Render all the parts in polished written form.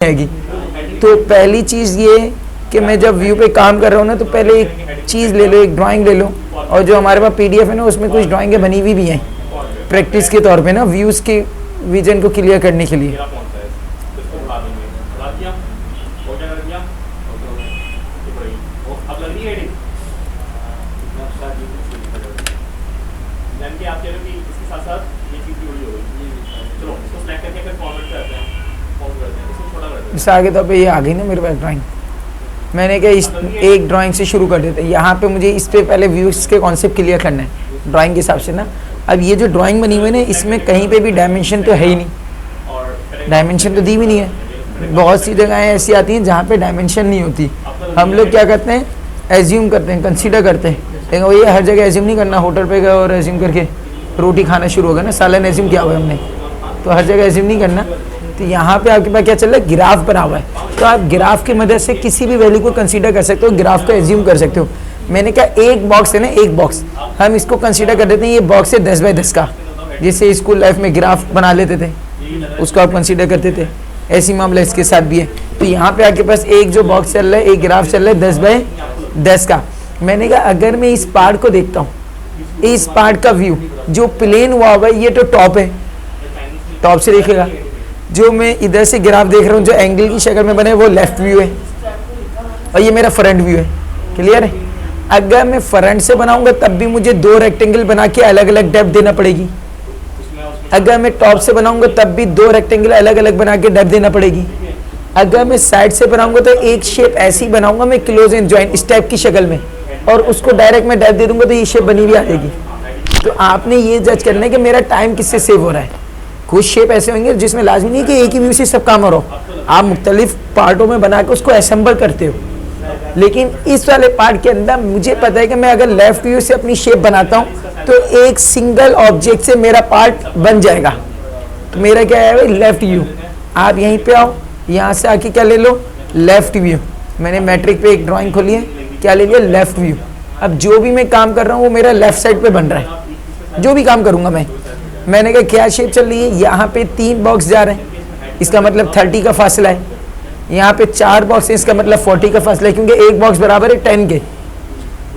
आएगी। तो पहली चीज़ ये कि मैं जब व्यू पे काम कर रहा हूँ ना, तो पहले एक चीज़ ले लो, एक ड्राइंग ले लो, और जो हमारे पास पीडीएफ है ना, उसमें कुछ ड्राइंगें बनी हुई भी हैं प्रैक्टिस के तौर पे ना, व्यूज़ के विजन को क्लियर करने के लिए। इससे आगे तो ये आ गई ना मेरे पास ड्राइंग। मैंने कहा इस एक ड्राइंग से शुरू कर देते हैं। यहाँ पे मुझे इस पे पहले व्यूज़ के कॉन्सेप्ट क्लियर करना है ड्राइंग के हिसाब से ना। अब ये जो ड्राइंग बनी हुई है ना, इसमें कहीं पे भी डायमेंशन तो है ही नहीं, डायमेंशन तो दी भी नहीं है। बहुत सी जगहें ऐसी आती हैं जहाँ पे डायमेंशन नहीं होती। हम लोग क्या करते हैं, एज्यूम करते हैं, कंसीडर करते हैं। लेकिन वही हर जगह एज्यूम नहीं करना। होटल पे गए और एज्यूम करके रोटी खाना शुरू होगा ना, सालन एज्यूम किया हुआ है हमने, तो हर जगह एज्यूम नहीं करना। तो यहाँ पे आपके पास क्या चल रहा है, ग्राफ बना हुआ है, तो आप ग्राफ की मदद से किसी भी वैल्यू को कंसीडर कर सकते हो, ग्राफ को एज्यूम कर सकते हो। मैंने कहा एक बॉक्स है ना, एक बॉक्स हम इसको कंसीडर कर देते हैं, ये बॉक्स है 10 बाई 10 का, जिससे स्कूल लाइफ में ग्राफ बना लेते थे, उसको आप कंसीडर करते थे। ऐसी मामला इसके साथ भी है। तो यहाँ पे आपके पास एक जो बॉक्स चल रहा है, एक ग्राफ चल रहा है 10 बाई 10 का। मैंने कहा अगर मैं इस पार्ट को देखता हूँ, इस पार्ट का व्यू जो प्लेन हुआ हुआ है, ये तो टॉप है, टॉप से देखेगा। जो मैं इधर से ग्राफ देख रहा हूँ, जो एंगल की शक्ल में बने, वो लेफ्ट व्यू है, और ये मेरा फ्रंट व्यू है। क्लियर है? अगर मैं फ्रंट से बनाऊंगा तब भी मुझे दो रेक्टेंगल बना के अलग अलग डेप्थ देना पड़ेगी। अगर मैं टॉप से बनाऊंगा तब भी दो रेक्टेंगल अलग अलग बना के डेप्थ देना पड़ेगी। अगर मैं साइड से बनाऊंगा तो एक शेप ऐसी बनाऊंगा मैं, क्लोज एंड जॉइंट इस टाइप की शक्ल में, और उसको डायरेक्ट मैं डेप्थ दे दूंगा तो ये शेप बनी हुई आएगी। तो आपने ये जज करना है कि मेरा टाइम किससे सेव हो रहा है। कुछ शेप ऐसे होंगे जिसमें लाजमी नहीं कि एक ही व्यू से सब काम हो रहा हो, आप मुख्तलिफ पार्टों में बना के उसको असेंबल करते हो। लेकिन इस वाले पार्ट के अंदर मुझे पता है कि मैं अगर लेफ्ट व्यू से अपनी शेप बनाता हूँ तो एक सिंगल ऑब्जेक्ट से मेरा पार्ट बन जाएगा। तो मेरा क्या है, लेफ्ट व्यू। आप यहीं पे आओ, यहाँ से आके क्या ले लो, लेफ्ट व्यू। मैंने मैट्रिक पे एक ड्राइंग खोली है, क्या ले लिया, लेफ्ट व्यू। अब जो भी मैं काम कर रहा हूँ वो मेरा लेफ्ट साइड पे बन रहा है, जो भी काम करूँगा मैं। मैंने कहा क्या शेप चल रही है, यहाँ पे 3 बॉक्स जा रहे हैं, इसका मतलब 30 का फासला है। यहाँ पे 4 बॉक्स है, इसका मतलब 40 का फासला है, क्योंकि एक बॉक्स बराबर है 10 के।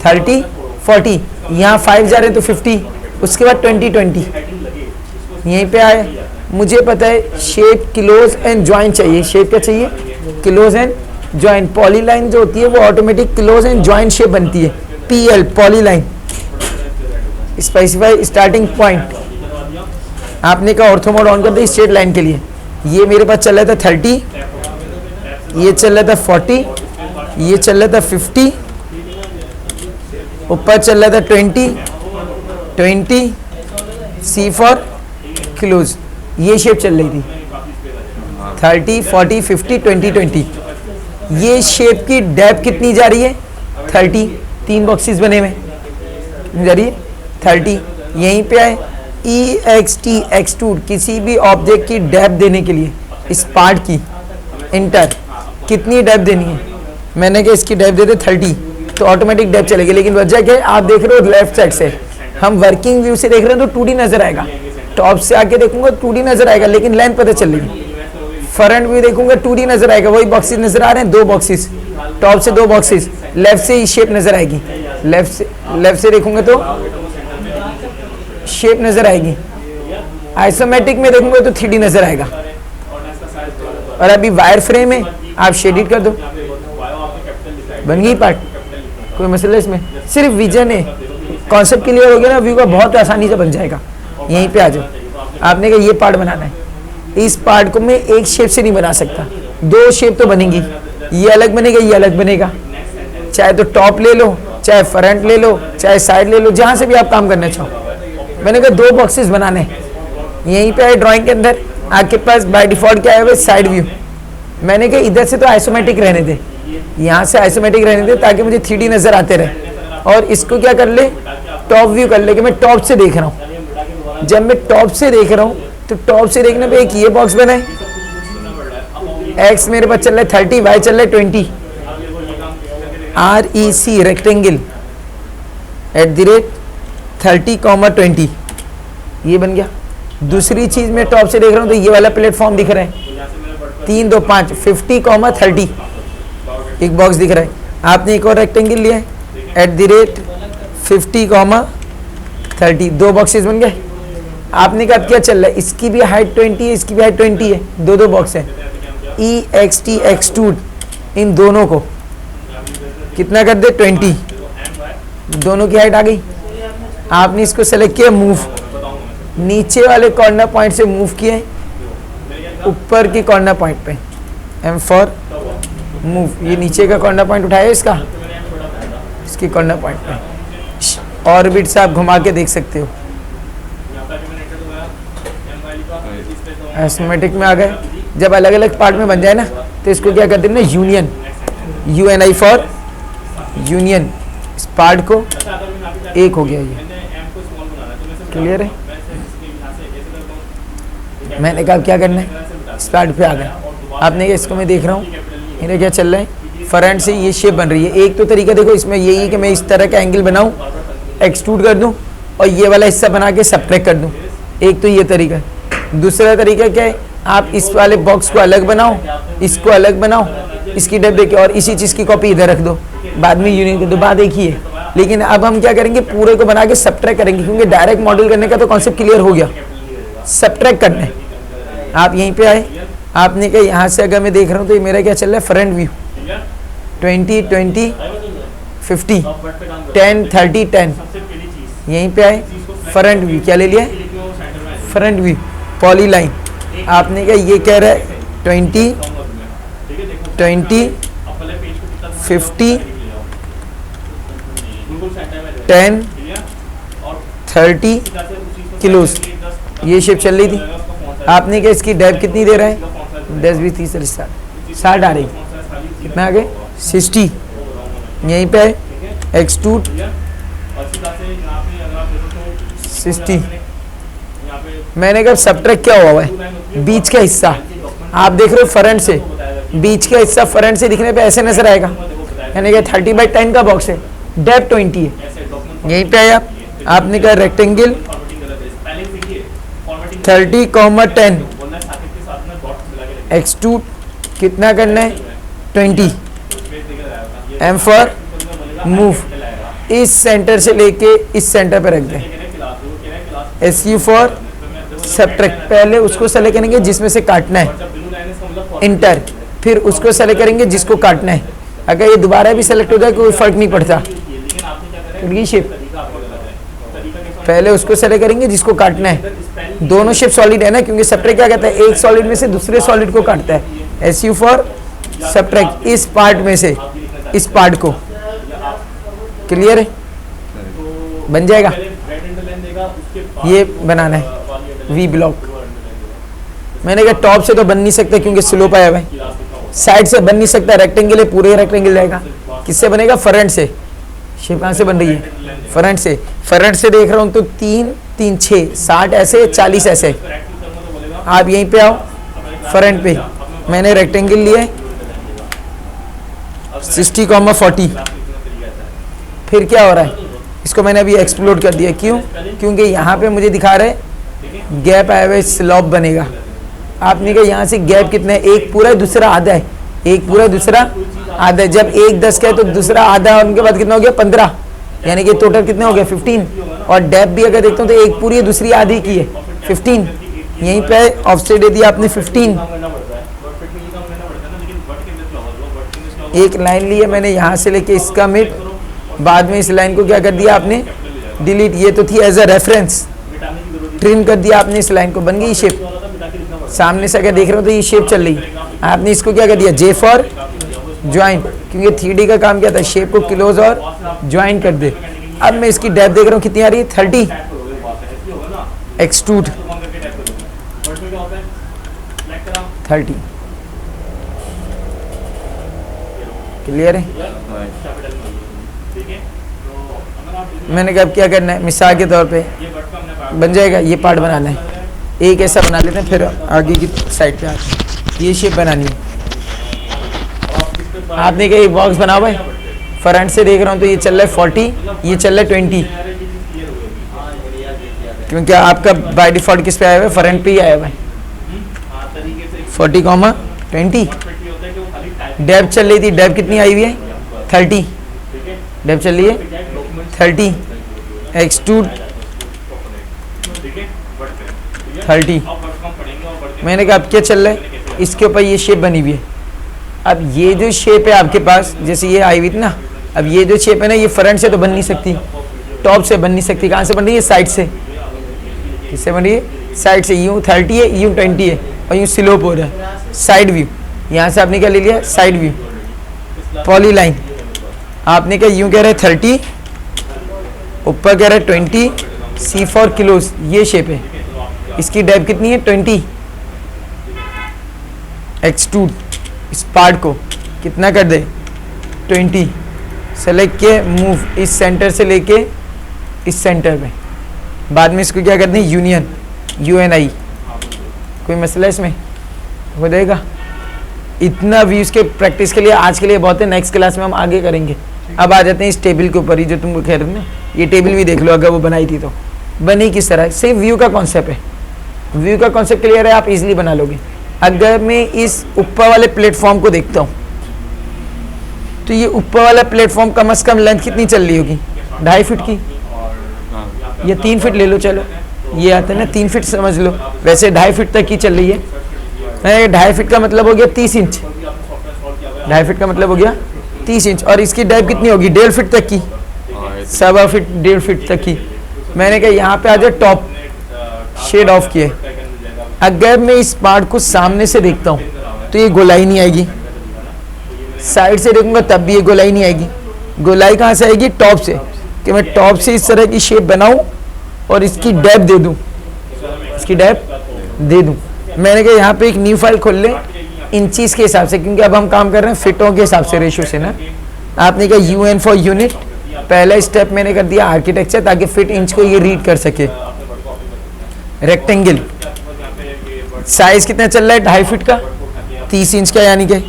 30 40, यहाँ 5 जा रहे हैं तो 50, उसके बाद 20 20। यहीं पे आए, मुझे पता है शेप क्लोज एंड ज्वाइंट चाहिए। शेप क्या चाहिए, क्लोज एंड ज्वाइंट। पॉलीलाइन जो होती है वो automatic close and joint shape बनती है, PL polyline. Specify starting point. आपने कहा ऑर्थोमोड ऑन कर दे स्ट्रेट लाइन के लिए। ये मेरे पास चल रहा था 30, ये चल रहा था 40, ये चल रहा था 50, ऊपर चल रहा था 20, C फॉर क्लोज। ये शेप चल रही थी 30 40 50 20 20। ये शेप की डेप्थ कितनी जा रही है, 30। 3 बॉक्सेस बने हुए जा रही है 30। यहीं पे आए, EXT एक्सट्रूड, किसी भी ऑब्जेक्ट की डेप्थ देने के लिए इस पार्ट की इंटर कितनी डेप्थ देनी है। मैंने कहा इसकी डेप्थ दे दे 30, तो ऑटोमेटिक डेप्थ चलेगी। लेकिन वजह क्या है, आप देख रहे हो लेफ्ट साइड से, हम वर्किंग व्यू से देख रहे हैं तो 2D नजर आएगा। टॉप से आके देखूंगा 2D नजर आएगा, लेकिन लेंथ पता चल रही। फ्रंट व्यू देखूंगा 2D नजर आएगा, वही बॉक्सेस नजर आ रहे हैं, 2 बॉक्सेस, टॉप से 2 बॉक्सेस, लेफ्ट से ही शेप नजर आएगी। लेफ्ट से देखूंगा तो शेप नजर आएगी। आइसोमेट्रिक में देखूंगा तो 3D नजर आएगा। और अभी वायर फ्रेम है, आप शेडिट कर दो, बन गई पार्ट, कोई मसला इसमें। सिर्फ विजन है, कॉन्सेप्ट क्लियर हो गया ना, व्यू का बहुत आसानी से बन जाएगा। यहीं पे आ जाओ। आपने कहा ये पार्ट बनाना है, इस पार्ट को मैं एक शेप से नहीं बना सकता, 2 शेप तो बनेंगी। ये अलग बनेगा, ये अलग बनेगा। चाहे तो टॉप ले लो, चाहे फ्रंट ले लो, चाहे साइड ले लो, जहां से भी आप काम करना चाहो। मैंने कहा 2 बॉक्सेस बनाने। यहीं पे आए ड्राइंग के अंदर, आपके पास बाय डिफॉल्ट क्या है, साइड व्यू। मैंने कहा इधर से तो आइसोमेट्रिक रहने दे, यहाँ से आइसोमेट्रिक रहने दे, ताकि मुझे 3D नजर आते रहे। और इसको क्या कर ले, टॉप व्यू कर ले, कि मैं टॉप से देख रहा हूँ। जब मैं टॉप से देख रहा हूँ तो टॉप से देखने पे एक ये बॉक्स बना है, X मेरे पास चल रहा है 30, Y चल रहा है 20, REC रेक्टेंगल @30, 20। ये बन गया। दूसरी चीज मैं टॉप से देख रहा हूँ तो ये वाला प्लेटफॉर्म दिख रहा है, 3 2 5 50,30 एक बॉक्स दिख रहा है। आपने एक और रेक्टेंगल लिया है @50,30 दो बॉक्सेस बन गए। आपने कहा क्या चल रहा है, इसकी भी हाइट 20 है, इसकी भी हाइट 20 है, दो बॉक्स है। EXT एक्सट्रूड इन दोनों को कितना कर दे 20, दोनों की हाइट आ गई। आपने इसको सेलेक्ट किया, मूव, नीचे वाले कॉर्नर पॉइंट से मूव किए ऊपर के कॉर्नर पॉइंट पे, M फॉर मूव। ये नीचे का कॉर्नर पॉइंट उठाया इसका, इसके कॉर्नर पॉइंट पे ऑर्बिट से आप घुमा के देख सकते हो। एस्टिमेटिक में आ गए। जब अलग अलग पार्ट में बन जाए ना तो इसको क्या करते हैं ना, यूनियन, UNI फॉर यूनियन। इस पार्ट को एक हो गया, ये क्लियर है। मैंने कहा क्या करना है, इस पार्ट पे आ गए। आपने क्या, इसको मैं देख रहा हूँ इन्हें क्या चल रहा है, फ्रंट से ये शेप बन रही है। एक तो तरीका देखो इसमें यही है कि मैं इस तरह का एंगल बनाऊं, एक्सट्रूड कर दूं और ये वाला हिस्सा बना के सबट्रैक्ट कर दूं। एक तो ये तरीका है। दूसरा तरीका क्या है, आप इस वाले बॉक्स को अलग बनाओ, इसको अलग बनाओ, इसकी डेप्थ देखिए और इसी चीज़ की कॉपी इधर रख दो, बाद में यूनियन कर दो, बात एक ही है। लेकिन अब हम क्या करेंगे, पूरे को बना के सबट्रैक्ट करेंगे, क्योंकि डायरेक्ट मॉडल करने का तो कॉन्सेप्ट क्लियर हो गया, सबट्रैक्ट करना है। आप यहीं पे आए, आपने कहा यहाँ से अगर मैं देख रहा हूँ तो ये मेरा क्या चल रहा है, फ्रंट व्यू 20 20 50 10 30 10। यहीं पे आए, फ्रंट व्यू क्या ले लिया, फ्रंट व्यू पॉली लाइन। आपने कहा ये कह रहा है 20 20 50 10 30 किलोज, ये शेप चल रही थी। आपने क्या इसकी डेप्थ कितनी दे रहा है, 10 20 30 40 60 आ रही, कितना आ गए 60। यहीं पे है एक्सट्रूड 60। मैंने कहा सबट्रैक्ट क्या हुआ है, बीच का हिस्सा आप देख रहे हो, फ्रंट से बीच का हिस्सा फ्रंट से दिखने पे ऐसे नजर आएगा, यानी कि 30/10 का बॉक्स है, डेप्थ 20 है। यहीं पे आया, आपने कहा रेक्टेंगल 30,10 एक्सट्रूड कितना करना है 20, M फॉर मूव, इस सेंटर से लेके इस सेंटर पे रख दें, SU फॉर सबट्रैक्ट। पहले उसको सेलेक्ट करेंगे जिसमें से काटना है, इंटर, फिर उसको सेलेक्ट करेंगे जिसको काटना है। अगर ये दोबारा भी सेलेक्ट हो जाए कोई फर्क नहीं पड़ता, शेप पहले उसको सेलेक्ट करेंगे जिसको काटना है। दोनों शेप सॉलिड है ना, क्योंकि सबट्रैक्ट क्या कहता है, एक सॉलिड में से दूसरे सॉलिड को काटता है। SU फॉर सबट्रैक्ट, इस पार्ट में से इस पार्ट को, क्लियर है, बन जाएगा। ये बनाना है V ब्लॉक। मैंने कहा टॉप से तो बन नहीं सकता क्योंकि स्लोप आया हुआ है, साइड से बन नहीं सकता, रेक्टेंगल है, पूरे रेक्टेंगल जाएगा। किससे बनेगा, फ्रंट से। शेप कहाँ से बन रही है, फ्रंट से। फ्रंट से देख रहा हूँ तो 3 3 6 60 ऐसे, 40 ऐसे। आप यहीं पे आओ, फ्रंट पे मैंने रेक्टेंगल लिया 60,40। फिर क्या हो रहा है, इसको मैंने अभी एक्सप्लोड कर दिया, क्यों, क्योंकि यहाँ पे मुझे दिखा रहे गैप आया हुआ है, स्लॉप बनेगा। आपने कहा यहाँ से गैप कितना है, एक पूरा दूसरा आधा है, एक पूरा दूसरा आधा है। जब एक 10 का है तो दूसरा आधा, उनके बाद कितना हो गया 15, यानी कि टोटल कितने हो गया 15। और डेप भी अगर देखता हूँ तो एक पूरी है, दूसरी आधी की है 15। यहीं पे ऑफसेट दे दिया आपने 15। एक लाइन ली है मैंने यहाँ से लेके इसका मिड, बाद में इस लाइन को क्या कर दिया आपने, डिलीट। ये तो थी एज अ रेफरेंस, ट्रिम कर दिया आपने इस लाइन को, बन गई शेप। सामने से अगर देख रहे हो तो ये शेप चल रही, आपने इसको क्या कर दिया, J फॉर ज्वाइंट, क्योंकि 3D का काम क्या था, शेप को क्लोज और ज्वाइन कर दे। अब मैं इसकी डेप्थ देख रहा हूँ कितनी आ रही है, 30 एक्सट्रूड 30। क्लियर है। मैंने कहा अब क्या करना है, मिसाल के तौर पे बन जाएगा, ये पार्ट बनाना है, एक ऐसा बना लेते हैं, फिर आगे की साइड पे आते हैं। ये शेप बनानी है। आपने कहा एक बॉक्स बना हुआ है, फ्रंट से देख रहा हूँ तो ये चल रहा है 40, ये चल रहा है 20, क्योंकि आपका बाय डिफॉल्ट किस पे आया हुआ है, फ्रंट पे ही आया हुआ है। 40, 20 डेप चल रही थी, डेप कितनी आई हुई है 30, डेप चल रही है 30, एक्सट्रूड 30। मैंने कहा अब क्या चल रहा है, इसके ऊपर ये शेप बनी हुई है। अब ये जो शेप है आपके पास, जैसे ये आई हुई थी ना, अब ये जो शेप है ना, ये फ्रंट से तो बन नहीं सकती, टॉप से बन नहीं सकती, कहाँ से बन रही है, साइड से। किससे बन रही है, साइड से। यूँ 30 है, यूँ 20 है, और यूँ स्लोप हो रहा है, साइड व्यू। यहाँ से आपने क्या ले लिया, साइड व्यू, पॉली लाइन। आपने क्या यूँ कह रहे 30, ऊपर कह रहे 20, C फॉर किलोज, ये शेप है। इसकी डेप्थ कितनी है 20। एक्सट्रूड इस पार्ट को कितना कर दे 20, सेलेक्ट के मूव इस सेंटर से लेके इस सेंटर में, बाद में इसको क्या करते हैं यूनियन, UNI। कोई मसला इसमें हो जाएगा। इतना व्यूज के प्रैक्टिस के लिए आज के लिए बहुत है, नेक्स्ट क्लास में हम आगे करेंगे। अब आ जाते हैं इस टेबल के ऊपर ही जो तुम कह रहे थे ना, ये टेबल भी देख लो, अगर वो बनाई थी तो बनी किस तरह। सिर्फ व्यू का कॉन्सेप्ट है, व्यू का कॉन्सेप्ट क्लियर है, आप इजीली बना लोगे। अगर मैं इस ऊपर वाले प्लेटफॉर्म को देखता हूँ तो ये ऊपर वाला प्लेटफॉर्म कम से कम लेंथ कितनी चल रही होगी, 2.5 फीट की, या 3 फीट ले लो, चलो ये आता है ना 3 फीट समझ लो, वैसे 2.5 फीट तक की चल रही है। 2.5 फीट का मतलब हो गया 30 इंच, 2.5 फीट का मतलब हो गया 30 इंच, और इसकी डेप्थ कितनी होगी 1.5 फीट तक की, 1.25 फीट 1.5 फीट तक की। मैंने कहा यहाँ पे आ जाए, टॉप शेड ऑफ किए। अगर मैं इस पार्ट को सामने से देखता हूँ तो ये गोलाई नहीं आएगी, साइड से देखूंगा तब भी ये गोलाई नहीं आएगी। गोलाई कहाँ से आएगी, टॉप से, कि मैं टॉप से इस तरह की शेप बनाऊं और इसकी डेप्थ दे दूं, इसकी डेप्थ दे दूं। मैंने कहा यहाँ पे एक न्यू फाइल खोल लें इंचीज के हिसाब से, क्योंकि अब हम काम कर रहे हैं फिटों के हिसाब से, रेशो से ना। आपने कहा UN फॉर यूनिट, पहला स्टेप मैंने कर दिया आर्किटेक्चर, ताकि फिट इंच को ये रीड कर सके। रेक्टेंगल साइज कितना चल रहा है 2.5 फीट का, 30 इंच का, यानी कि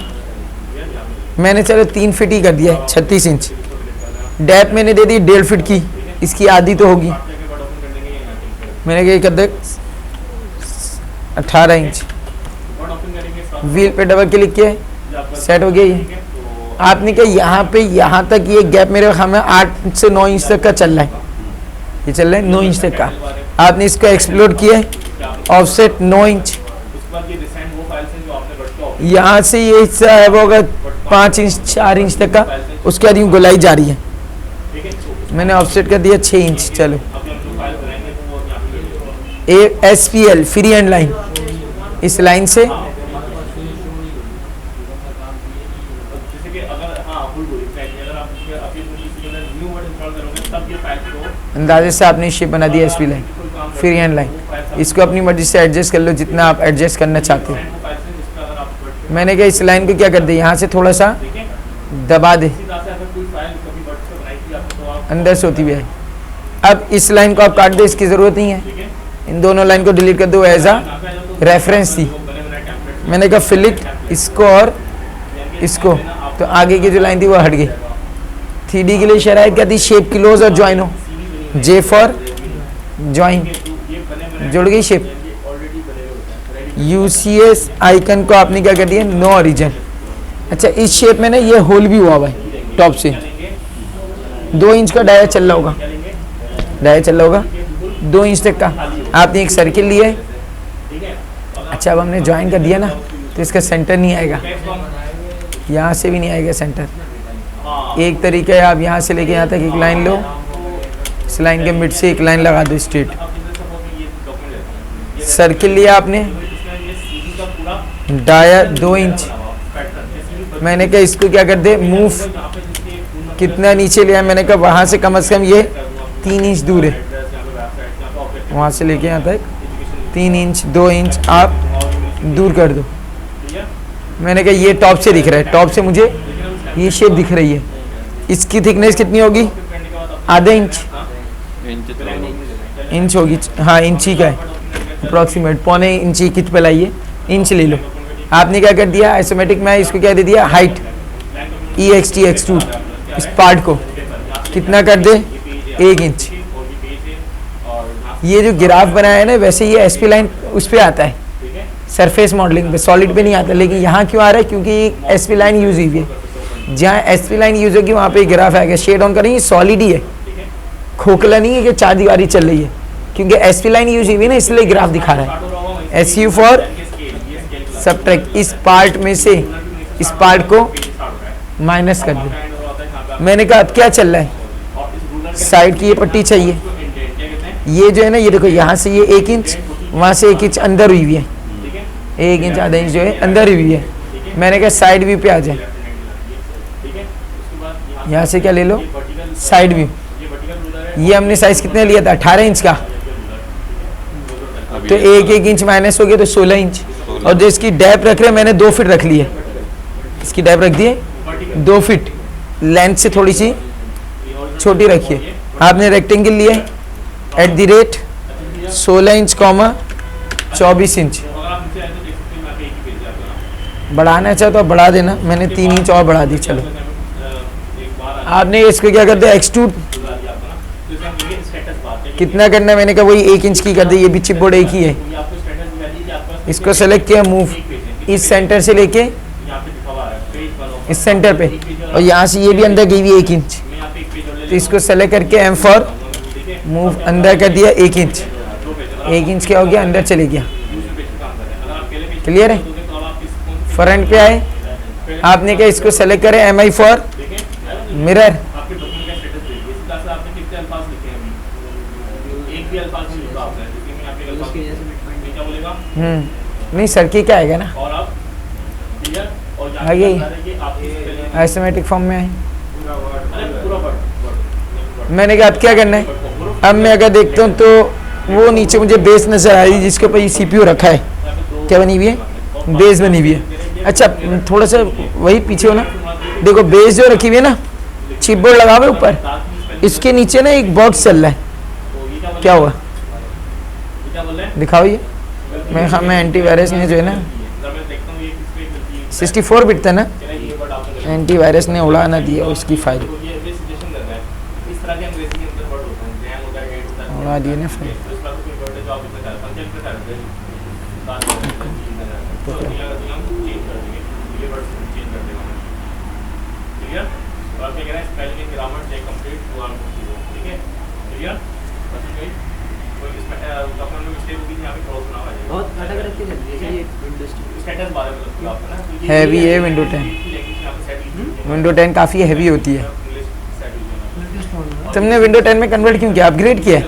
मैंने चलो 3 फीट ही कर दिया है, 36 इंच। डेप्थ मैंने दे दी 1.5 फीट की, इसकी आधी तो होगी, मैंने क्या कर दे 18 इंच। व्हील पे डबल क्लिक किया, सेट हो गया ये। आपने क्या यहाँ तक ये गैप मेरे हमें 8 से 9 इंच तक का चल रहा है, ये चल रहा है 9 इंच तक का। आपने इसको एक्सप्लोर किया, ऑफसेट 9 इंच, यहाँ से ये हिस्सा है वो अगर 5 इंच 4 इंच तक का, उसके बाद यूँ गोलाई जा रही है। मैंने ऑफसेट कर दिया 6 इंच। चलो SPL फ्री एंड लाइन, इस लाइन से अंदाजे से आपने शेप बना दिया SPL line, free and line. इसको अपनी मर्जी से एडजस्ट कर लो जितना आप एडजस्ट करना चाहते हो। मैंने कहा इस लाइन को क्या कर दे, यहाँ से थोड़ा सा दबा दे, अंदर से होती हुई है। अब इस लाइन को आप काट दो, इसकी ज़रूरत नहीं है, इन दोनों लाइन को डिलीट कर दो, एज अ रेफरेंस थी। मैंने कहा फिलिट इसको और इसको, तो आगे की जो लाइन थी वो हट गई। 3D के लिए शराइत क्या थी, शेप क्लोज और ज्वाइन हो, J फॉर ज्वाइन, जुड़ गई शेप। UCS आइकन को आपने क्या कर दिया, नो ओरिजिन। अच्छा इस शेप में ना ये होल भी हुआ हुआ है टॉप से, 2 इंच का डाया चल रहा होगा, डाया चल रहा होगा 2 इंच तक का। आपने एक सर्किल लिया है, अच्छा अब हमने ज्वाइन कर दिया ना, तो इसका सेंटर नहीं आएगा, यहाँ से भी नहीं आएगा सेंटर। एक तरीका है, आप यहाँ से लेके यहाँ तक एक लाइन लो, इस लाइन के मिड से एक लाइन लगा दो स्ट्रेट। सर्किल लिया आपने, डाया 2 इंच, मैंने कहा इसको क्या कर दे मूव, कितना नीचे लिया, मैंने कहा वहाँ से कम ये 3 इंच दूर है, वहाँ से लेके यहाँ तक 3 इंच 2 इंच आप दूर कर दो। मैंने कहा ये टॉप से दिख रहा है, टॉप से मुझे ये शेप दिख रही है। इसकी थिकनेस कितनी होगी, आधा इंच, इंच होगी, हाँ इंच ही का है अप्रॉक्सीमेट, पौने इंची कित पे लाइए, इंच ले लो। आपने क्या कर दिया आइसोमेट्रिक में, इसको क्या दे दिया हाइट, EXT एक्सट्रूड, इस पार्ट को कितना कर दे 1 इंच। ये जो ग्राफ बनाया है ना, वैसे ये SP लाइन उस पर आता है, सरफेस मॉडलिंग पे, सॉलिड पे नहीं आता। लेकिन यहाँ क्यों आ रहा है? क्योंकि एसपी लाइन यूज हुई है। जहाँ एसपी लाइन यूज होगी वहाँ पे ग्राफ आएगा। शेड ऑन करेंगे, सॉलिड ही है, खोखला नहीं है कि चार दीवारी चल रही है, क्योंकि एसपी लाइन यूज हुई है ना, इसलिए ग्राफ दिखा रहा है। एस यू फॉर सबट्रैक्ट, इस पार्ट में से इस पार्ट को माइनस कर दो। मैंने कहा अब क्या चल रहा है? साइड की ये पट्टी चाहिए। ये जो है ना, ये देखो यहाँ से ये 1 इंच, वहाँ से 1 इंच अंदर हुई हुई है, 1 इंच आधा इंच जो है अंदर हुई है। मैंने कहा साइड व्यू पे आ जाए। यहाँ से क्या ले लो? Side view. ये हमने साइज कितने लिया था? 18 इंच का। तो 1 इंच माइनस हो गया तो 16 इंच। और जो इसकी डेप्थ रख रहे हैं मैंने 2 फीट रख ली है। इसकी डेप्थ रख दी है 2 फीट, लेंथ से थोड़ी सी छोटी रखिए। आपने रेक्टेंगल लिया at the rate 16 inch, 24 inch. बढ़ाना चाहो तो बढ़ा देना, मैंने 3 इंच और बढ़ा दी। चलो आपने इसको क्या कर दिया? एक्सट्रूड कितना करना है? मैंने कहा वही 1 इंच की कर दी। ये भी चिपबोर्ड एक ही है। इसको सेलेक्ट किया, मूव इस सेंटर से लेके इस सेंटर पे, और यहाँ से ये भी अंदर गई हुई 1 इंच। तो इसको सेलेक्ट करके एम फॉर मूव अंदर कर दिया 1 इंच। 1 इंच क्या हो गया? अंदर चले गया। क्लियर है? फ्रंट पे आए, आपने क्या इसको सेलेक्ट करें एम आई फॉर मिरर। नहीं सर की क्या आएगा ना, आगे आइसोमेट्रिक फॉर्म में आए। मैंने कहा अब क्या करना है? अब मैं अगर देखता हूँ तो वो नीचे मुझे बेस नजर आ रही है जिसके ऊपर ये सीपीयू रखा है। क्या बनी हुई है? बेस बनी हुई है। अच्छा थोड़ा सा वही पीछे हो ना, देखो बेस जो रखी हुई है ना, चिपबोर्ड लगा हुआ है ऊपर, इसके नीचे ना एक बॉक्स चल रहा है। क्या हुआ? दिखाओ ये। मैं एंटीवायरस ने जो है ना 64 बिट था ना, एंटीवायरस ने उड़ा ना दिया उसकी फाइल, उड़ा दिए ना फाइल। हैवी है विंडो 10। विंडो 10 काफ़ी हैवी होती है। तुमने विंडो 10 में कन्वर्ट क्यों किया? अपग्रेड किया?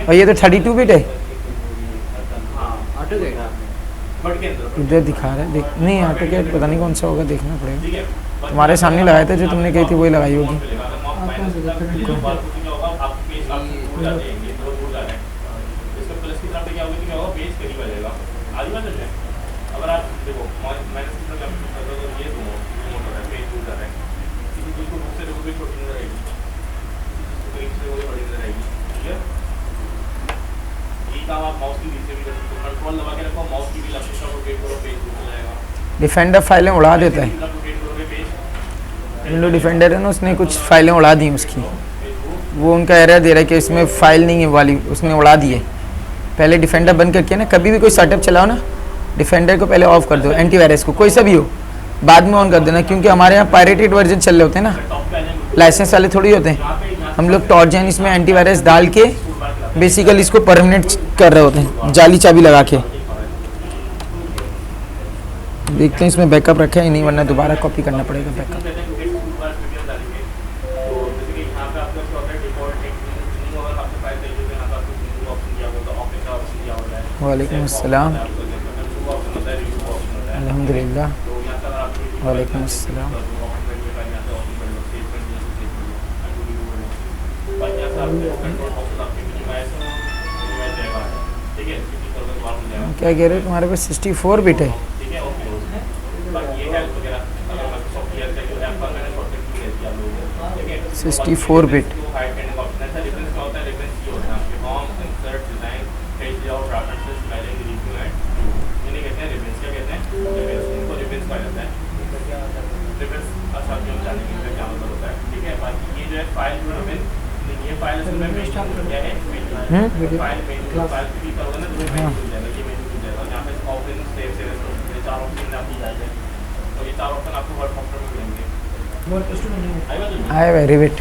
और ये तो 32 बिट है। इधर दिखा रहा है, देख नहीं ऑटो कैड पता नहीं कौन सा होगा, देखना पड़ेगा। तुम्हारे सामने लगाया था जो तुमने कही थी वही लगाई होगी। डिफेंडर फाइलें उड़ा देता है। विंडो डिफेंडर है ना, उसने कुछ फाइलें उड़ा दी उसकी, वो उनका एरर दे रहा है कि इसमें फाइल नहीं है वाली, उसने उड़ा दी है। पहले डिफेंडर बंद करके ना, कभी भी कोई सेटअप चलाओ ना, डिफेंडर को पहले ऑफ कर दो, एंटीवायरस को कोई सा भी हो, बाद में ऑन कर देना, क्योंकि हमारे यहाँ पायरेटेड वर्जन चल रहे होते हैं ना, लाइसेंस वाले थोड़ी होते हैं। हम लोग टॉर्जन इसमें एंटीवायरस डाल के बेसिकली इसको परमानेंट कर रहे होते हैं, जाली चाबी लगा के। देखते हैं इसमें बैकअप रखा है नहीं, वरना दोबारा कॉपी करना पड़ेगा बैकअप। वालेकुम अस्सलाम। अल्हम्दुलिल्लाह। वालेकुम अस्सलाम। क्या कह रहे हो? तुम्हारे पास 64 बिट है? 64 बिट। आया हुआ रिवेट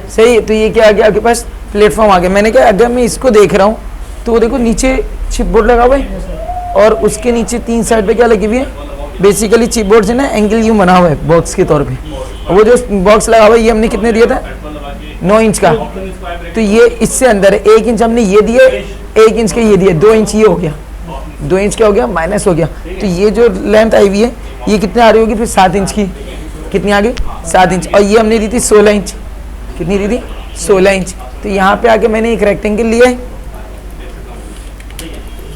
सही। तो ये क्या आ गया आपके पास, प्लेटफॉर्म आ गया। मैंने कहा अगर मैं इसको देख रहा हूँ तो वो देखो नीचे चिप बोर्ड लगा हुआ है और उसके नीचे 3 साइड पे क्या लगी हुई है, बेसिकली चिप बोर्ड से ना एंगल यू बना हुआ है बॉक्स के तौर पे। वो जो बॉक्स लगा हुआ है ये हमने कितने दिया था, 9 इंच का। तो ये इससे अंदर है 1 इंच हमने ये दिए, 1 इंच के ये दिए, 2 इंच ये हो गया, 2 इंच क्या हो गया, माइनस हो गया। तो ये जो लेंथ आई हुई है ये कितने आ रही होगी फिर 7 इंच की, कितनी आ गई 7 इंच। और ये हमने दी थी 16 इंच, कितनी दी थी 16 इंच। तो यहाँ पे आके मैंने एक रेक्टेंगल लिया है,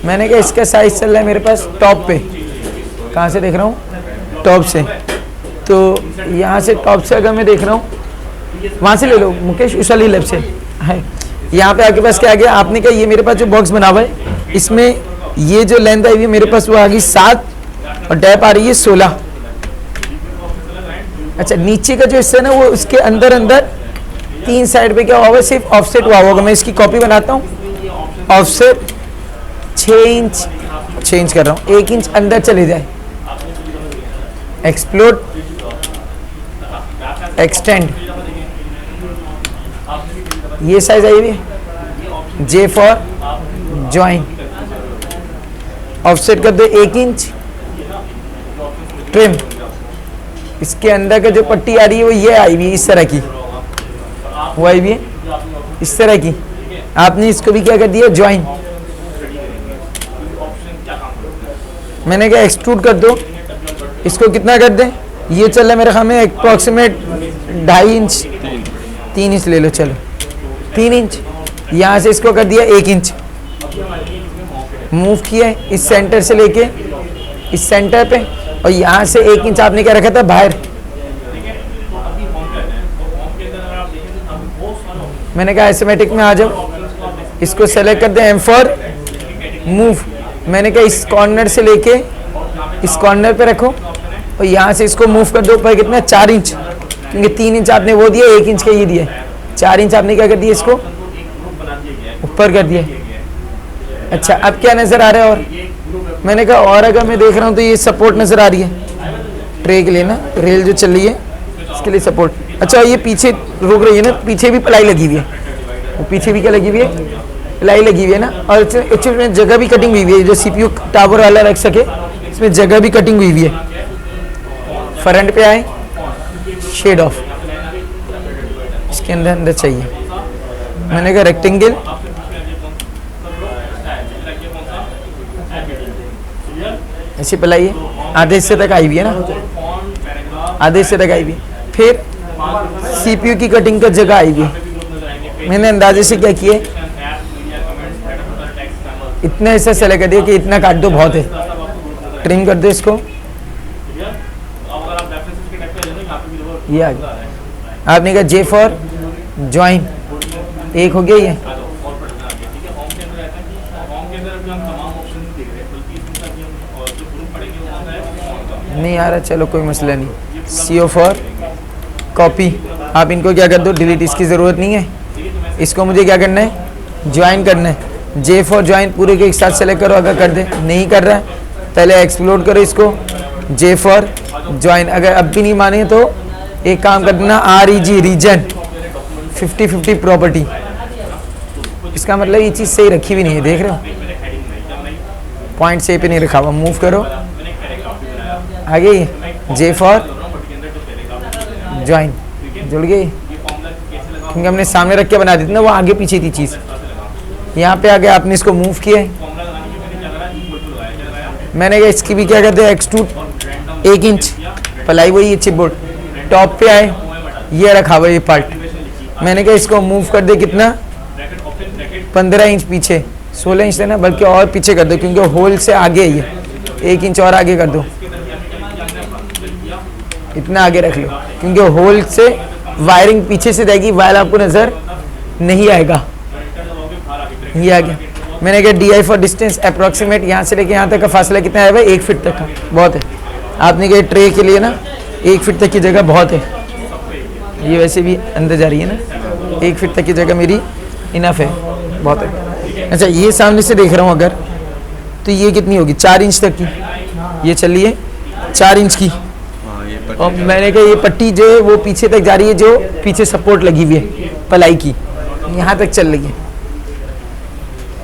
मैंने कहा इसका साइज चल रहा है मेरे पास टॉप पे, कहाँ से देख रहा हूँ, टॉप से। तो यहाँ से टॉप से अगर मैं देख रहा हूँ, वहाँ से ले लो मुकेश, उस वाली लेफ्ट से है। यहाँ पे आपके पास क्या आ गया, आपने कहा ये मेरे पास जो बॉक्स बना हुआ है इसमें ये जो लेंथ आई हुई है मेरे पास वो आ गई 7 और डेप आ रही है 16। अच्छा नीचे का जो हिस्सा है ना वो उसके अंदर अंदर 3 साइड पे क्या हुआ, सिर्फ ऑफसेट हुआ होगा। मैं इसकी कॉपी बनाता हूँ, ऑफसेट 6 इंच कर रहा हूँ, 1 इंच अंदर चले जाए, एक्सप्लोड एक्सटेंड, ये साइज आई हुई है। जे फॉर ज्वाइन, ऑफसेट कर दो 1 इंच, ट्रिम, इसके अंदर का जो पट्टी आ रही है वो ये आई हुई है इस तरह की, वो आई हुई है इस तरह की। आपने इसको भी क्या कर दिया, ज्वाइन। मैंने कहा एक्सट्रूड कर दो, इसको कितना कर दें, ये चल रहा है मेरे ख्याल में अप्रॉक्सीमेट 2.5 इंच, 3 इंच ले लो, चलो 3 इंच। यहाँ से इसको कर दिया 1 इंच, मूव किया इस सेंटर से लेके इस सेंटर पे, और यहाँ से 1 इंच आपने क्या रखा था बाहर। मैंने कहा एसिमेट्रिक में आ जाओ, इसको सेलेक्ट कर दे, एम फॉर मूव। मैंने कहा इस कॉर्नर से लेके इस कॉर्नर पे रखो और यहाँ से इसको मूव कर दो ऊपर कितना, 4 इंच, क्योंकि 3 इंच आपने वो दिया, 1 इंच का ये दिया, 4 इंच आपने क्या कर दिया, इसको ऊपर कर दिया। अच्छा अब क्या नज़र आ रहा है, और मैंने कहा और अगर मैं देख रहा हूँ तो ये सपोर्ट नज़र आ रही है ट्रे के लिए ना, रेल जो चल रही है इसके लिए सपोर्ट। अच्छा ये पीछे रुक रही है ना, पीछे भी प्लाई लगी हुई है, वो पीछे भी क्या लगी हुई है, प्लाई लगी हुई है ना। और इसमें जगह भी कटिंग हुई हुई है, जो CPU टावर वाला रख सके इसमें जगह भी कटिंग हुई हुई है। फ्रंट पे आए, शेड ऑफ, इसके अंदर चाहिए। मैंने कहा रेक्टेंगल, ऐसी प्लाई है, आधे हिस्से तक आई हुई है ना, आधे हिस्से तक आई हुई है। फिर CPU की कटिंग का जगह आई हुई है। मैंने अंदाजे से क्या किया, इतना हिस्सा सेलेक्ट कर दिया कि इतना काट दो बहुत है, ट्रिम कर दो इसको, ये आ गया। आपने कहा जे फॉर ज्वाइन, एक हो गया ये। नहीं आ रहा, चलो कोई मसला नहीं। CO फॉर कॉपी, आप इनको क्या कर दो, डिलीट, इसकी ज़रूरत नहीं है। इसको मुझे क्या करना है, ज्वाइन करना है। जे फॉर ज्वाइन पूरे के एक साथ सेलेक्ट करो, अगर कर दे, नहीं कर रहा है पहले एक्सप्लोर करो इसको, जे फॉर ज्वाइन। अगर अब भी नहीं माने तो एक काम कर देना, REG रीजन 50-50 प्रॉपर्टी। इसका मतलब ये चीज़ सही रखी भी नहीं है, देख रहे हो, पॉइंट सही पे नहीं रखा हुआ। मूव करो आगे, जे फॉर ज्वाइन, जुड़ गई, क्योंकि हमने सामने रख के बना दी थी ना, वो आगे पीछे थी चीज़। यहाँ पे आगे आपने इसको मूव किया है, मैंने कहा इसकी भी क्या कहते हैं, एक्सट्रूड 1 इंच, प्लाई वही है, चिपबोर्ड टॉप पे आए, ये रखा हुआ ये पार्ट। मैंने कहा इसको मूव कर दे कितना, 15 इंच पीछे, 16 इंच लेना, बल्कि और पीछे कर दो क्योंकि होल से आगे है ये, 1 इंच और आगे कर दो, इतना आगे रख लो क्योंकि होल से वायरिंग पीछे से जाएगी, वायर आपको नज़र नहीं आएगा। ये आ गया। मैंने कहा DI फॉर डिस्टेंस अप्रॉक्सीमेट, यहाँ से लेके यहाँ तक का फासला कितना है भाई, 1 फीट तक का, बहुत है। आपने कहा ट्रे के लिए ना 1 फीट तक की जगह बहुत है, ये वैसे भी अंदर जा रही है ना, 1 फीट तक की जगह मेरी इनफ है, बहुत है। अच्छा ये सामने से देख रहा हूँ अगर, तो ये कितनी होगी, 4 इंच तक की, ये चलिए 4 इंच की। और मैंने कहा ये पट्टी जो है वो पीछे तक जा रही है, जो पीछे सपोर्ट लगी हुई है पलाई की, यहाँ तक चल रही है।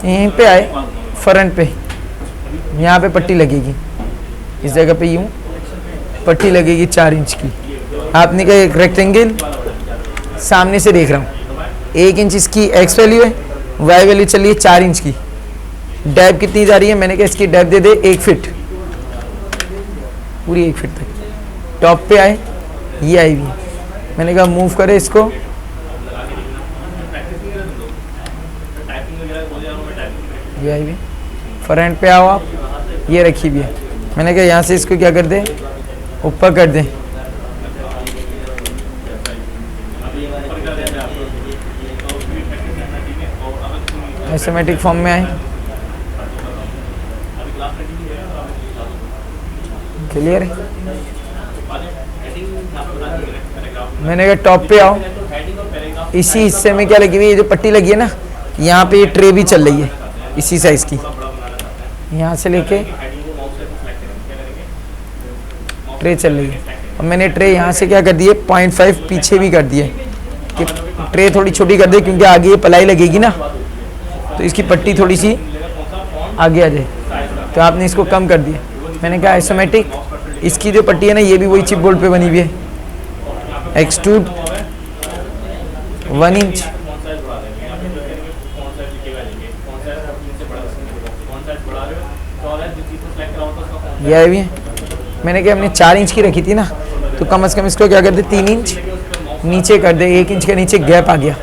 यहीं पे आए फ्रंट पे, यहाँ पे पट्टी लगेगी, इस जगह पे यूँ पट्टी लगेगी 4 इंच की। आपने कहा एक रेक्टेंगल सामने से देख रहा हूँ, 1 इंच इसकी एक्स वैल्यू है, वाई वैल्यू चलिए 4 इंच की। डेप कितनी जा रही है, मैंने कहा इसकी डेप दे दे 1 फीट, पूरी 1 फीट तक। टॉप पे आए, ये आई हुई, मैंने कहा मूव करे इसको, ये आई हुई। फ्रंट पे आओ आप, ये रखी हुई है, मैंने कहा यहाँ से इसको क्या कर दे, ऊपर कर दे। आइसोमेट्रिक फॉर्म में आए, क्लियर है। मैंने कहा टॉप पे आओ, इसी हिस्से में क्या लगी हुई है, जो पट्टी लगी है ना, यहाँ पे ये ट्रे भी चल रही है इसी साइज की, यहाँ से लेके ट्रे चल रही है। और मैंने ट्रे यहाँ से क्या कर दिए 0.5 पीछे भी कर दिए कि ट्रे थोड़ी छोटी कर दे, क्योंकि आगे ये पलाई लगेगी ना, तो इसकी पट्टी थोड़ी सी आगे आ जाए, तो आपने इसको कम कर दिया। मैंने कहा आइसोमेट्रिक, इसकी जो पट्टी है ना, ये भी वही चिप बोर्ड पे बनी हुई है, एक्सट्रूड 1 इंच, ये आई हुई है। मैंने कहा हमने 4 इंच की रखी थी ना, तो कम से कम इसको क्या कर दे 3 इंच नीचे कर दे, 1 इंच के नीचे गैप आ गया,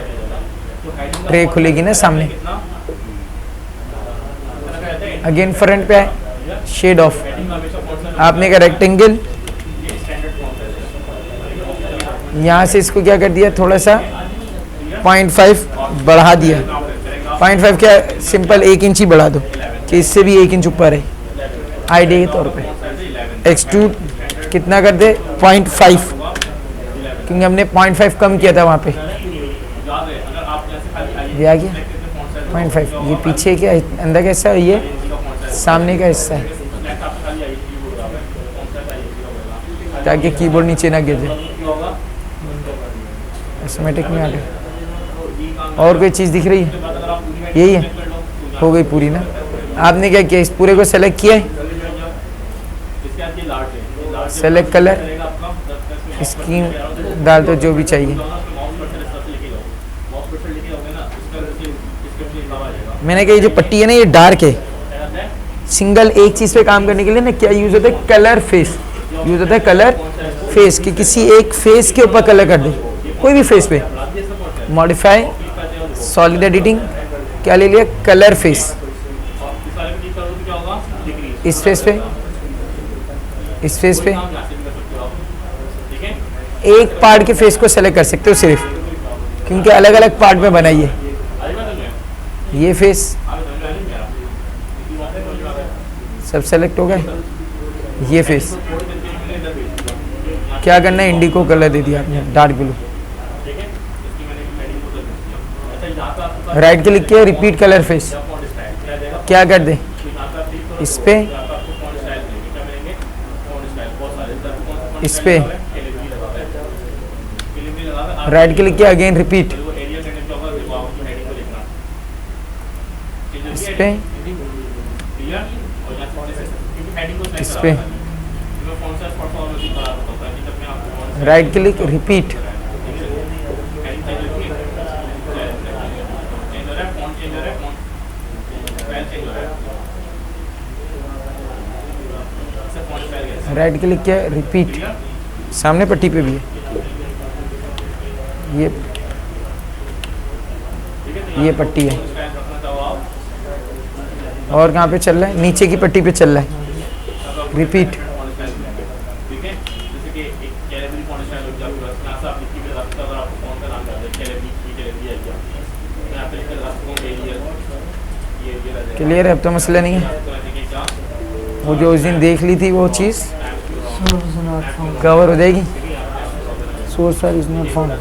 ट्रे खुलेगी ना सामने। अगेन फ्रंट पे आए, शेड ऑफ, आपने कहा रेक्टेंगल, यहाँ से इसको क्या कर दिया, थोड़ा सा 0.5 बढ़ा दिया। 0.5 क्या, सिंपल 1 इंच ही बढ़ा दो कि इससे भी 1 इंच ऊपर है, आइडिया के तौर पे। एक्सट्रूड कितना कर दे 0.5, क्योंकि हमने 0.5 कम किया था वहाँ पे, ये आ गया 0.5। ये पीछे क्या अंदर का हिस्सा है, ये सामने का हिस्सा है, ताकि कीबोर्ड नीचे ना गिर जाए। आइसोमेट्रिक में आ गया। और कोई चीज़ दिख रही है, यही है, हो गई पूरी ना। आपने क्या किया, इस पूरे को सेलेक्ट किया है, सेलेक्ट कलर, स्कीम डाल दो जो भी चाहिए। मैंने कहा ये जो पट्टी है ना, ये डार्क है, सिंगल एक चीज़ पे काम करने के लिए ना क्या यूज़ होता है, कलर फेस यूज़ होता है, कलर फेस, कि किसी एक फेस के ऊपर कलर कर दे, कोई भी फेस पे। मॉडिफाई सॉलिड एडिटिंग, क्या ले लिया, कलर फेस, इस फेस पे, इस फेस पे एक पार्ट के फेस को सेलेक्ट कर सकते हो सिर्फ, क्योंकि अलग अलग पार्ट में बनाइए। ये फेस सब सेलेक्ट हो गए, ये फेस क्या करना है, इंडिको कलर दे दिया आपने, डार्क ब्लू। राइट क्लिक किया, रिपीट कलर फेस, क्या कर दे इस पे, इस पे राइट क्लिक किया, अगेन रिपीट, इस पे, इस पे right click, repeat, right click किया, रिपीट, सामने पट्टी पे भी है, ये पट्टी है। और कहाँ पे चल रहा है, नीचे की पट्टी पे चल रहा है, रिपीट, क्लियर है, अब तो मसला नहीं है। वो जो उस दिन देख ली थी वो चीज़ कवर हो जाएगी। Source file is not found,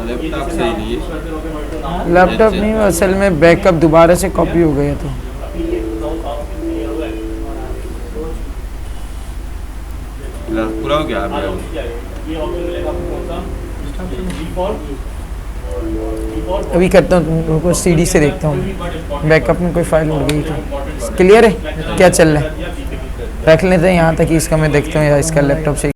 laptop से ही लिए लैपटॉप नहीं, असल में बैकअप दोबारा से कॉपी हो गया तो पूरा हो गया आपका? अभी करता हूँ, तुमको सीडी से देखता हूँ बैकअप में कोई फाइल उड़ गई तो। क्लियर है क्या चल रहा है? रख लेते हैं यहाँ तक, इसका मैं देखता हूँ या इसका लैपटॉप से